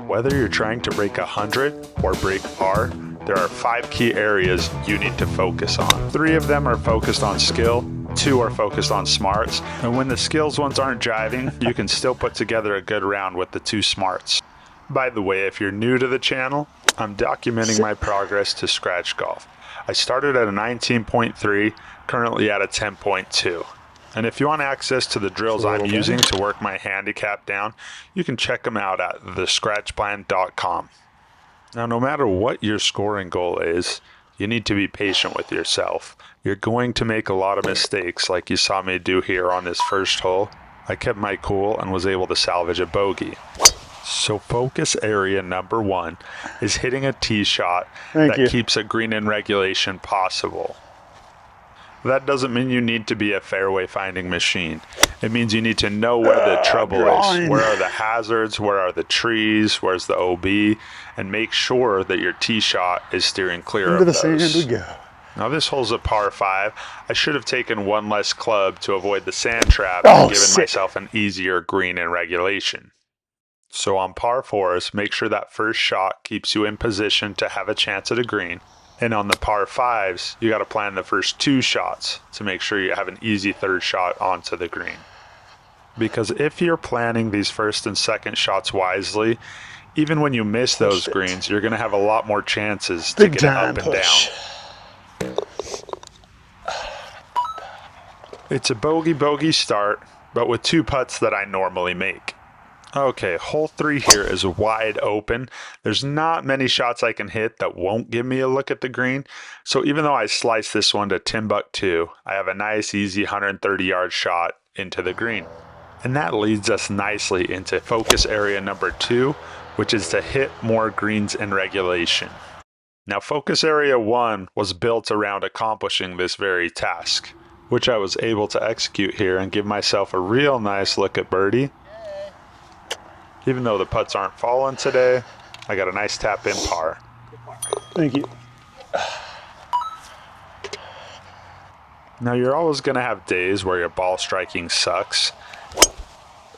Whether you're trying to break 100 or break par, there are 5 key areas you need to focus on. 3 of them are focused on skill, 2 are focused on smarts, and when the skills ones aren't jiving, you can still put together a good round with the 2 smarts. By the way, if you're new to the channel, I'm documenting my progress to scratch golf. I started at a 19.3, currently at a 10.2. And if you want access to the drills I'm using to work my handicap down, you can check them out at thescratchplan.com. Now, no matter what your scoring goal is, you need to be patient with yourself. You're going to make a lot of mistakes like you saw me do here on this first hole. I kept my cool and was able to salvage a bogey. So focus area number 1 is hitting a tee shot that keeps a green in regulation possible. That doesn't mean you need to be a fairway finding machine. It means you need to know where the trouble is. Where are the hazards? Where are the trees? Where's the OB? And make sure that your tee shot is steering clear of those. Into the sand we go. Now this hole's a par 5. I should have taken one less club to avoid the sand trap and given myself an easier green in regulation. So on par 4s, make sure that first shot keeps you in position to have a chance at a green. And on the par 5s, you got to plan the first 2 shots to make sure you have an easy third shot onto the green. Because if you're planning these first and second shots wisely, even when you miss those greens, you're going to have a lot more chances to get it up and down. It's a bogey start, but with 2 putts that I normally make. Okay, hole 3 here is wide open. There's not many shots I can hit that won't give me a look at the green. So even though I slice this one to Timbuktu, I have a nice easy 130-yard shot into the green. And that leads us nicely into focus area number 2, which is to hit more greens in regulation. Now focus area 1 was built around accomplishing this very task, which I was able to execute here and give myself a real nice look at birdie. Even though the putts aren't falling today, I got a nice tap in par. Thank you. Now you're always going to have days where your ball striking sucks.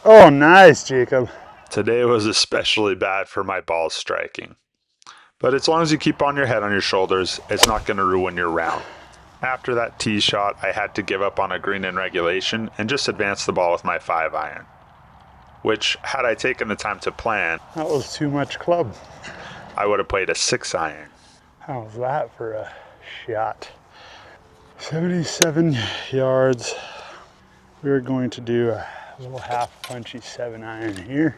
Oh, nice, Jacob. Today was especially bad for my ball striking. But as long as you keep on your head on your shoulders, it's not going to ruin your round. After that tee shot, I had to give up on a green in regulation and just advance the ball with my 5-iron. Which, had I taken the time to plan, that was too much club. I would have played a 6-iron. How was that for a shot? 77 yards. We're going to do a little half punchy 7-iron here.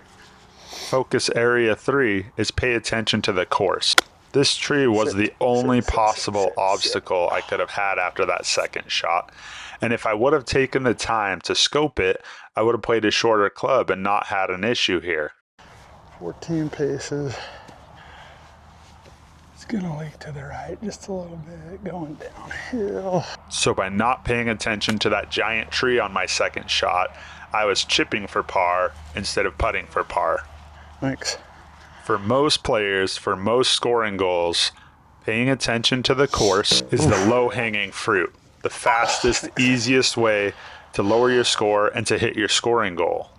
Focus area 3 is pay attention to the course. This tree was the only possible obstacle I could have had after that second shot. And if I would have taken the time to scope it, I would have played a shorter club and not had an issue here. 14 paces. It's gonna leak to the right just a little bit, going downhill. So by not paying attention to that giant tree on my second shot, I was chipping for par instead of putting for par. Thanks. For most players, for most scoring goals, paying attention to the course is the low-hanging fruit. The fastest, easiest way to lower your score and to hit your scoring goal.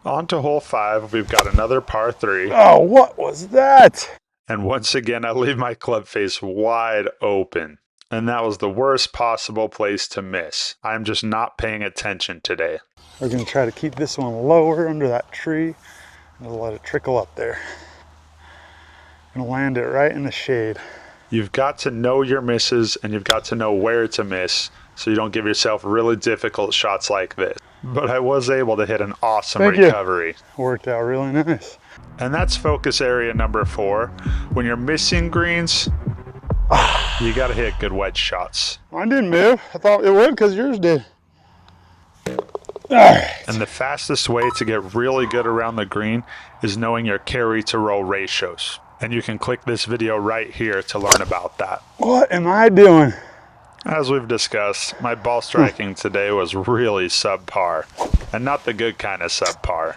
On to hole 5, we've got another par 3. Oh, what was that? And once again, I leave my club face wide open. And that was the worst possible place to miss. I'm just not paying attention today. We're going to try to keep this one lower under that tree and let it trickle up there. I'm going to land it right in the shade. You've got to know your misses and you've got to know where to miss so you don't give yourself really difficult shots like this. But I was able to hit an awesome recovery. Worked out really nice. And that's focus area number 4. When you're missing greens, you got to hit good wedge shots. Mine didn't move. I thought it would because yours did. All right. And the fastest way to get really good around the green is knowing your carry to roll ratios. And you can click this video right here to learn about that. What am I doing? As we've discussed, my ball striking today was really subpar, and not the good kind of subpar.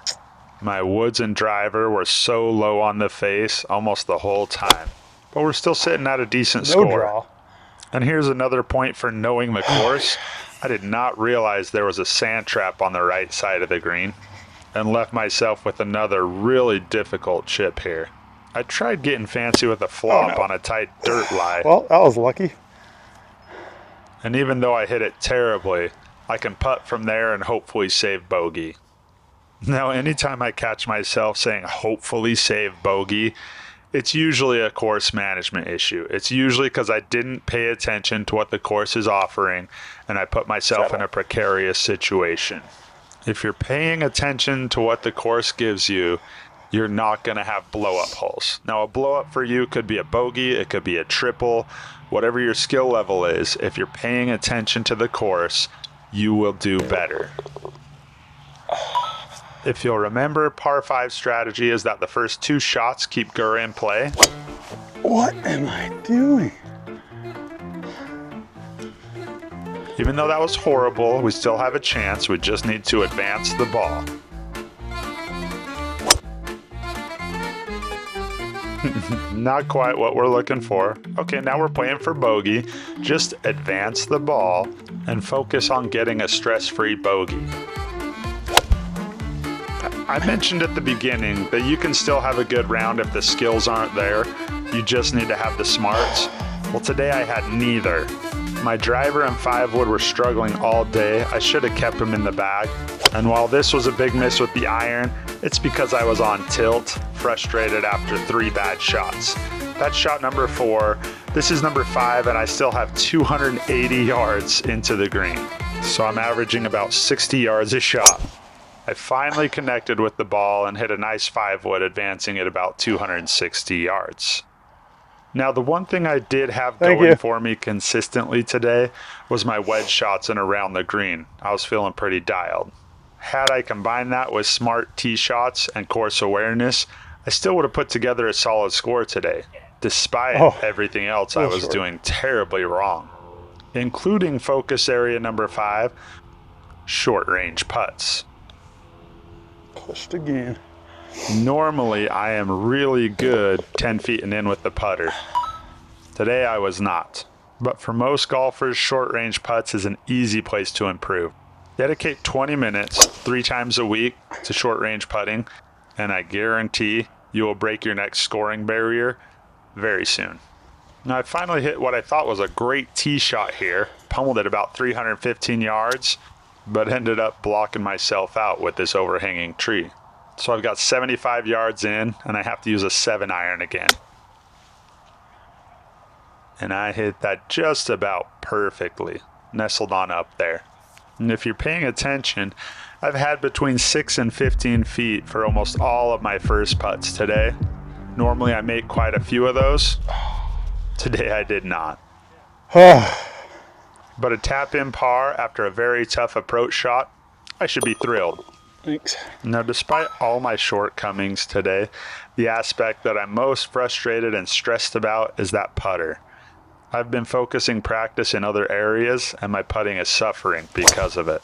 My woods and driver were so low on the face almost the whole time, but we're still sitting at a decent score. Draw. And here's another point for knowing the course. I did not realize there was a sand trap on the right side of the green. and left myself with another really difficult chip here. I tried getting fancy with a flop on a tight dirt lie. Well, that was lucky. And even though I hit it terribly, I can putt from there and hopefully save bogey. Now, anytime I catch myself saying hopefully save bogey, it's usually a course management issue. It's usually because I didn't pay attention to what the course is offering and I put myself in a precarious situation. If you're paying attention to what the course gives you, you're not going to have blow-up holes. Now, a blow-up for you could be a bogey, it could be a triple, whatever your skill level is. If you're paying attention to the course, you will do better. If you'll remember, par 5 strategy is that the first 2 shots keep Gurr in play. What am I doing? Even though that was horrible, we still have a chance. We just need to advance the ball. Not quite what we're looking for. Okay, now we're playing for bogey. Just advance the ball and focus on getting a stress-free bogey. I mentioned at the beginning that you can still have a good round if the skills aren't there. You just need to have the smarts. Well, today I had neither. My driver and 5-wood were struggling all day. I should have kept them in the bag. And while this was a big miss with the iron, it's because I was on tilt, frustrated after 3 bad shots. That's shot number 4. This is number 5, and I still have 280 yards into the green. So I'm averaging about 60 yards a shot. I finally connected with the ball and hit a nice 5-wood, advancing it about 260 yards. Now, the one thing I did have going for me consistently today was my wedge shots and around the green. I was feeling pretty dialed. Had I combined that with smart tee shots and course awareness, I still would have put together a solid score today, despite everything else I was doing terribly wrong, including focus area number 5, short range putts. Pushed again. Normally, I am really good 10 feet and in with the putter. Today, I was not. But for most golfers, short range putts is an easy place to improve. Dedicate 20 minutes 3 times a week to short range putting, and I guarantee you will break your next scoring barrier very soon. Now, I finally hit what I thought was a great tee shot here, pummeled it about 315 yards, but ended up blocking myself out with this overhanging tree. So I've got 75 yards in, and I have to use a 7-iron again. And I hit that just about perfectly, nestled on up there. And if you're paying attention, I've had between 6 and 15 feet for almost all of my first putts today. Normally I make quite a few of those. Today I did not. But a tap-in par after a very tough approach shot, I should be thrilled. Thanks. Now, despite all my shortcomings today, the aspect that I'm most frustrated and stressed about is that putter. I've been focusing practice in other areas, and my putting is suffering because of it.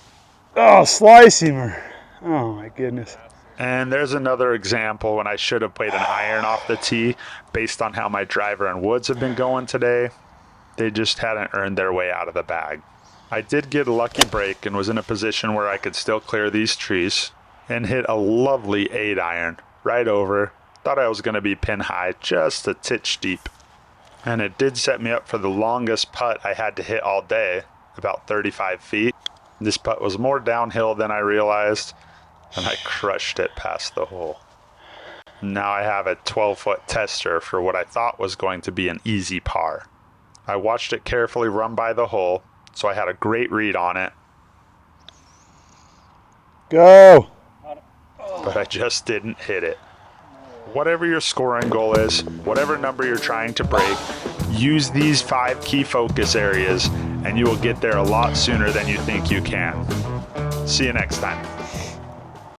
Oh, slicing her. Oh, my goodness. And there's another example when I should have played an iron off the tee based on how my driver and woods have been going today. They just hadn't earned their way out of the bag. I did get a lucky break and was in a position where I could still clear these trees and hit a lovely 8-iron right over. Thought I was going to be pin high, just a titch deep. And it did set me up for the longest putt I had to hit all day, about 35 feet. This putt was more downhill than I realized, and I crushed it past the hole. Now I have a 12-foot tester for what I thought was going to be an easy par. I watched it carefully run by the hole, so I had a great read on it. Go! But I just didn't hit it. Whatever your scoring goal is, whatever number you're trying to break, use these 5 key focus areas and you will get there a lot sooner than you think you can. See you next time.